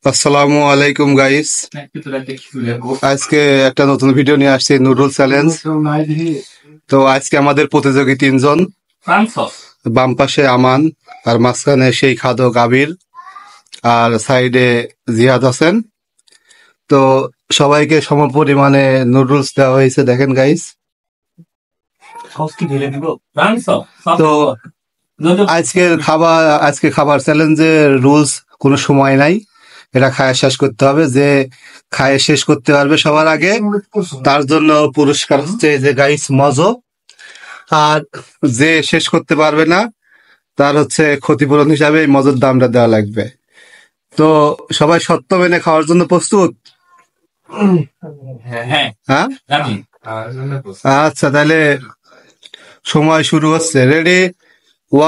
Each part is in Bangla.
আসসালামু আলাইকুম গাইস। আজকে একটা নতুন ভিডিও নিয়ে আসছি, নুডলস চ্যালেঞ্জ। তো আজকে আমাদের প্রতিযোগী 3 জন। বাম পাশে আমান, আর মাঝখানে সেই খাদক আবির, আর সাইডে জিহাদ হোসেন। তো সবাইকে সম পরিমাণে নুডলস দেওয়া হয়েছে, দেখেন গাইস। তো আজকে খাবার চ্যালেঞ্জের রুলস, কোনো সময় নাই, এটা খায় শেষ করতে হবে। যে খায় শেষ করতে পারবে সবার আগে, তার জন্য পুরস্কার হচ্ছে এই যে গাইস মজো। আর যে শেষ করতে পারবে না, তার হচ্ছে ক্ষতিপূরণ হিসাবে এই মজোর দামটা দেওয়া লাগবে। তো সবাই সত্য মেনে খাওয়ার জন্য প্রস্তুত? হ্যাঁ, আচ্ছা, তাহলে সময় শুরু হচ্ছে। Ready,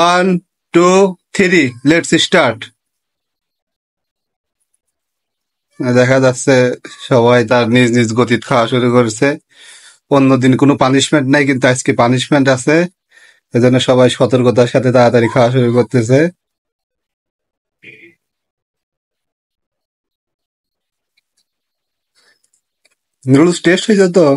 1 2 3, let's start. দেখা যাচ্ছে সবাই তার নিজ নিজ গতিতে খাওয়া শুরু করেছে। অন্যদিন কোনো পানিশমেন্ট নাই, কিন্তু আজকে পানিশমেন্ট আছে, এজন্য সবাই সতর্কতার সাথে তাড়াতাড়ি খাওয়া শুরু করতেছে। নুডলস টেস্ট হয়েছে তো?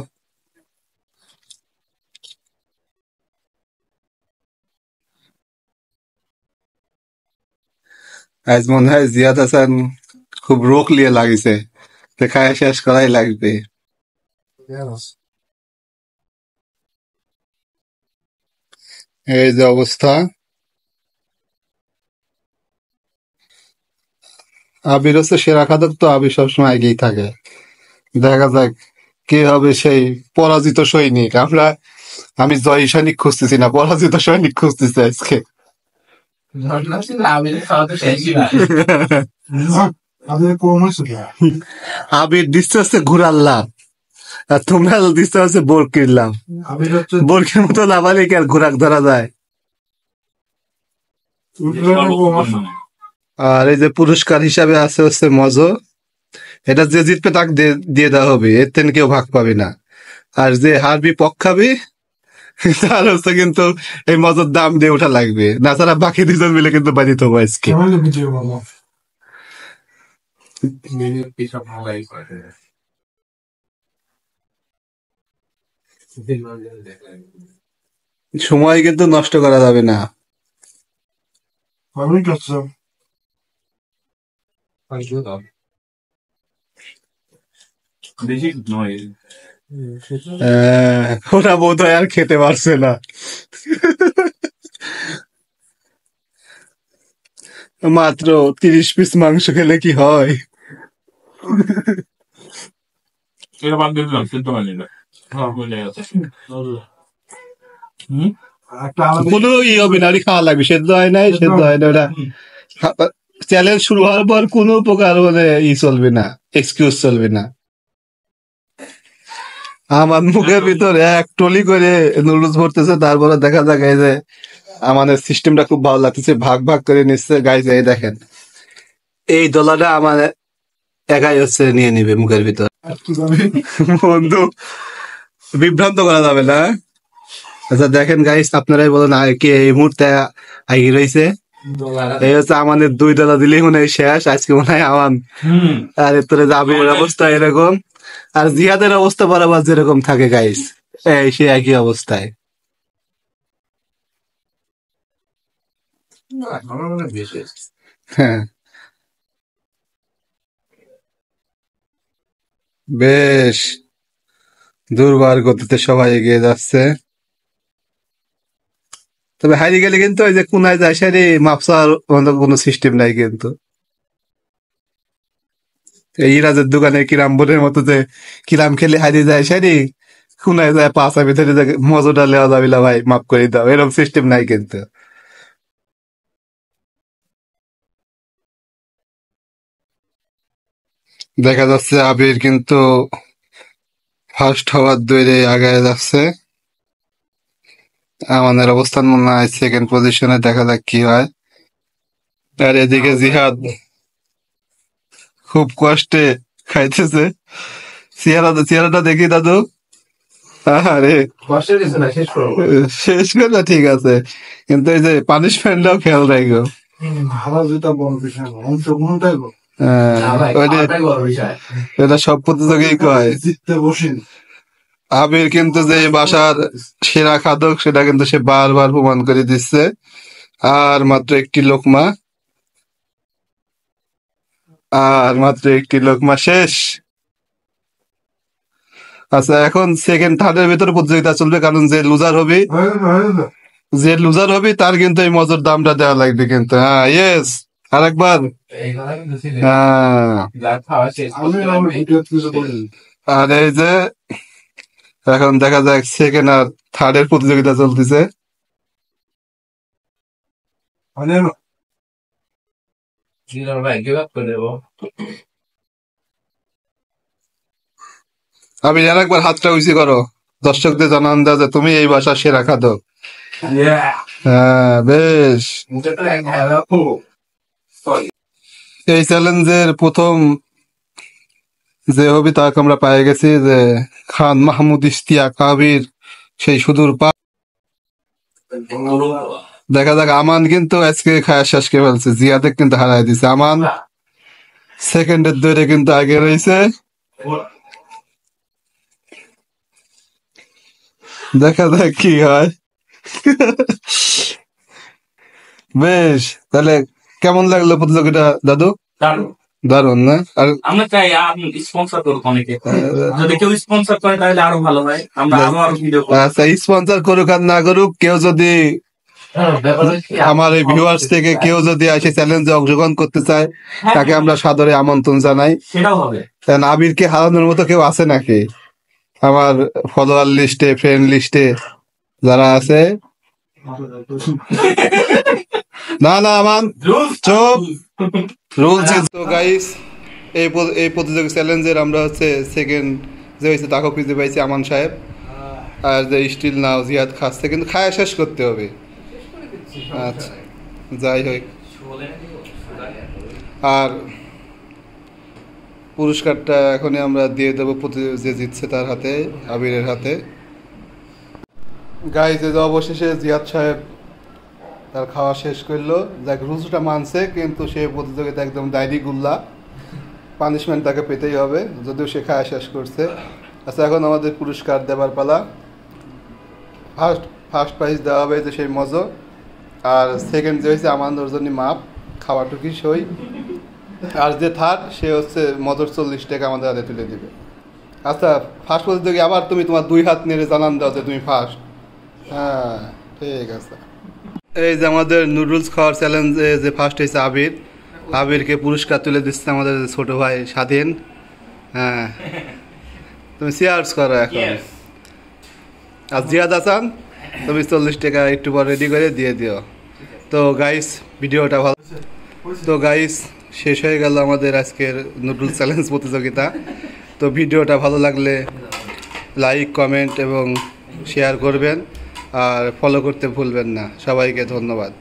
আজ মনে হয় জিয়াদ হাসান খুব রোগ লিয়ে লাগিছে, তো খাওয়া শেষ করাই লাগবে। এই যে অবস্থা। আবির হচ্ছে সেরা খাদক, তো আবির সবসময় এগিয়েই থাকে। দেখা যাক কে হবে সেই পরাজিত সৈনিক। আমি জয়ী সৈনিক খুঁজতেছি না, পরাজিত সৈনিক খুঁজতেছি আজকে। আবির দিচ্ছে হচ্ছে ঘুরার লাভ, আর তোমরা দিচ্ছে হচ্ছে বরকির লাভ। বরকির মতো লাভালে কি আর ঘোরাক ধরা যায়? আর এই যে পুরস্কার হিসাবে আছে হচ্ছে মজো, এটা যে জিতবে তাকে দিয়ে দেওয়া হবে, এর থেকে কেউ ভাগ পাবে না। আর যে হারবি পক্ষাবি, তার হচ্ছে কিন্তু এই মজার দাম দিয়ে ওঠা লাগবে, না ছাড়া বাকি 2 জন মিলে কিন্তু বাজিত হবো আজকে। সময় কিন্তু নষ্ট করা যাবে না। ওরা বোধ হয় আর খেতে পারছে না। মাত্র 30 পিস মাংস খেলে কি হয়? কোনো হবে না, খাওয়া লাগবে। সেদ্ধ হয় নাই, সেদ্ধ হয় না, ওটা চ্যালেঞ্জ শুরু হওয়ার পর কোনো প্রকার মানে চলবে না, এক্সকিউজ চলবে না। আমার মুখের ভিতর এক টলি করে নুডলস ভরতেছে, তারপরে দেখা যাক। এই যে আমাদের সিস্টেমটা খুব ভালো লাগতেছে, ভাগ ভাগ করে নিচ্ছে গাইজ। এই দেখেন, এই দলাটা আমার একাই হচ্ছে নিয়ে নিবে মুখের ভিতর। বন্ধু, বিভ্রান্ত করা যাবে না। আচ্ছা দেখেন গাইস, আপনারাই বলেন আর কে এই মুহূর্তে আগে রয়েছে। এই হচ্ছে আমাদের 2 দলা দিলেই মনে হয় শেষ আজকে, মনে হয় আমান। আর এরপরে জাবিরের অবস্থা এরকম, আর জিহাদের অবস্থা বরাবর যেরকম থাকে গাইস, এই সে একই অবস্থায়। হ্যাঁ, বেশ দুর্বার গতিতে সবাই এগিয়ে যাচ্ছে। তবে হারিয়ে গেলে কিন্তু ওই যে কোনায় যায় সারি মাপসার কোনো সিস্টেম নাই কিন্তু। এই ইরাজের দোকানে কিরাম বোর্ডের মতো যে কিরাম খেলে হারিয়ে যায় সারি, কোনায় যায় পাঁচা ভিতরে মজুটা লেওয়া যাবে না, ভাই মাফ করে দাও, এরকম সিস্টেম নাই কিন্তু। দেখা যাচ্ছে আবির কিন্তু ফার্স্ট হওয়ার দৌড়ে আগায় যাচ্ছে। আমাদের অবস্থান মনে হয় সেকেন্ড পজিশনে, দেখা যাক কি হয়। আর এদিকে জিহাদ খুব কষ্টে খাইতেছে। চেহারাটা দেখি দাদু, আরে শেষ করে ঠিক আছে, কিন্তু এই যে পানিশমেন্টটাও খেয়াল রাখো। এটা সব প্রতিযোগী কয় আবির কিন্তু যে বাসার সেরা খাদক সেটা কিন্তু সে বারবার প্রমাণ করে দিচ্ছে। আর মাত্র একটি লোকমা, আর মাত্র একটি লোকমা শেষ। আচ্ছা, এখন সেকেন্ড থার্ডের ভিতরে প্রতিযোগিতা চলবে, কারণ যে লুজার হবে তার কিন্তু এই মজুর দামটা দেওয়া লাগবে কিন্তু। হ্যাঁ, ইয়েস, আরেকবার। হ্যাঁ, আর এই যে এখন দেখা যাক সেকেন্ড আর থার্ডের প্রতিযোগিতা চলতেছে। আমি আরেকবার হাতটা উঁচু করো, দর্শকদের জানান দেওয়া যে তুমি এই বাসার সেরা খাদক। হ্যাঁ, বেশ। এই চ্যালেঞ্জের প্রথম যে হবি তাকে আমরা পেয়ে গেছি, যে খান মাহমুদ ইশতিয়াক আবির, সেই সুদূর দেখা যাক। আমান কিন্তু আজকে খায়া শেষ করে ফেলছে, জিয়াদে কিন্তু হারাই দিছে। আমান সেকেন্ডের দৌড়ে কিন্তু আগে রয়েছে। দেখা যাক কি হয়। বেশ, তাহলে কেমন লাগলো প্রতিযোগিতা দাদু? দারুন না? আর আমরা চাই স্পন্সর করুক অনেকে, যদি কেউ স্পন্সর করে তাহলে আরো ভালো হয়, আমরা আরো ভিডিও করব। আচ্ছা, স্পন্সর করুক আর না করুক, কেউ যদি আমার এই ভিউয়ার্স থেকে কেউ যদি এসে চ্যালেঞ্জে অংশগ্রহণ করতে চায় তাকে আমরা সাদরে আমন্ত্রণ জানাই। সেটাও হবে। আবিরকে হারানোর মতো কেউ আছে নাকি আমার ফলোয়ার লিস্টে, ফ্রেন্ড লিস্টে যারা আছে? না না, আমান চুপ। রুলস। তো গাইস, এই প্রতিযোগী চ্যালেঞ্জের আমরা হচ্ছে সেকেন্ড যে হয়েছে তাকে খুঁজে পাইছি আমান সাহেব। আর যে স্টিল নাও জিয়াদ খাচ্ছে, কিন্তু খায়া শেষ করতে হবে। আচ্ছা, যাই হোক, আর পুরস্কারটা এখনই আমরা দিয়ে দেবো যে জিতছে তার হাতে, আবিরের হাতে। গাইজ, অবশেষে জিয়াদ সাহেব তার খাওয়া শেষ করলো। যাক, রুলসটা মানছে, কিন্তু সে প্রতিযোগিতা একদম ডায়েরি গুল্লা, পানিশমেন্ট তাকে পেতেই হবে, যদিও সে খাওয়া শেষ করছে। আচ্ছা, এখন আমাদের পুরস্কার দেবার পালা। ফার্স্ট প্রাইজ দেওয়া হবে যে সেই মজো, আর সেকেন্ড যে হয়েছে আমাদের জন্য মাপ খাওয়াটুকি সই, আর যে থার্ড সে হচ্ছে মজোর 40 টাকা আমাদের হাতে তুলে দিবে। আচ্ছা, ফার্স্ট প্রতিযোগী আবার তুমি তোমার 2 হাত নেড়ে জানান দাও যে তুমি ফার্স্ট। হ্যাঁ, ঠিক আছে। এই যে আমাদের নুডলস খাওয়ার চ্যালেঞ্জে যে ফার্স্ট হয়েছে আবির, আবিরকে পুরস্কার তুলে দিচ্ছে আমাদের ছোট ভাই স্বাধীন। হ্যাঁ, তুমি চেয়ার্স করো এখন। আর জিয়াদ হাসান, তুমি 40 টাকা একটু পর রেডি করে দিয়ে দিও। তো গাইস, ভিডিওটা ভালো। তো গাইস, শেষ হয়ে গেল আমাদের আজকের নুডলস চ্যালেঞ্জ প্রতিযোগিতা। তো ভিডিওটা ভালো লাগলে লাইক, কমেন্ট এবং শেয়ার করবেন, আর ফলো করতে ভুলবেন না। সবাইকে ধন্যবাদ।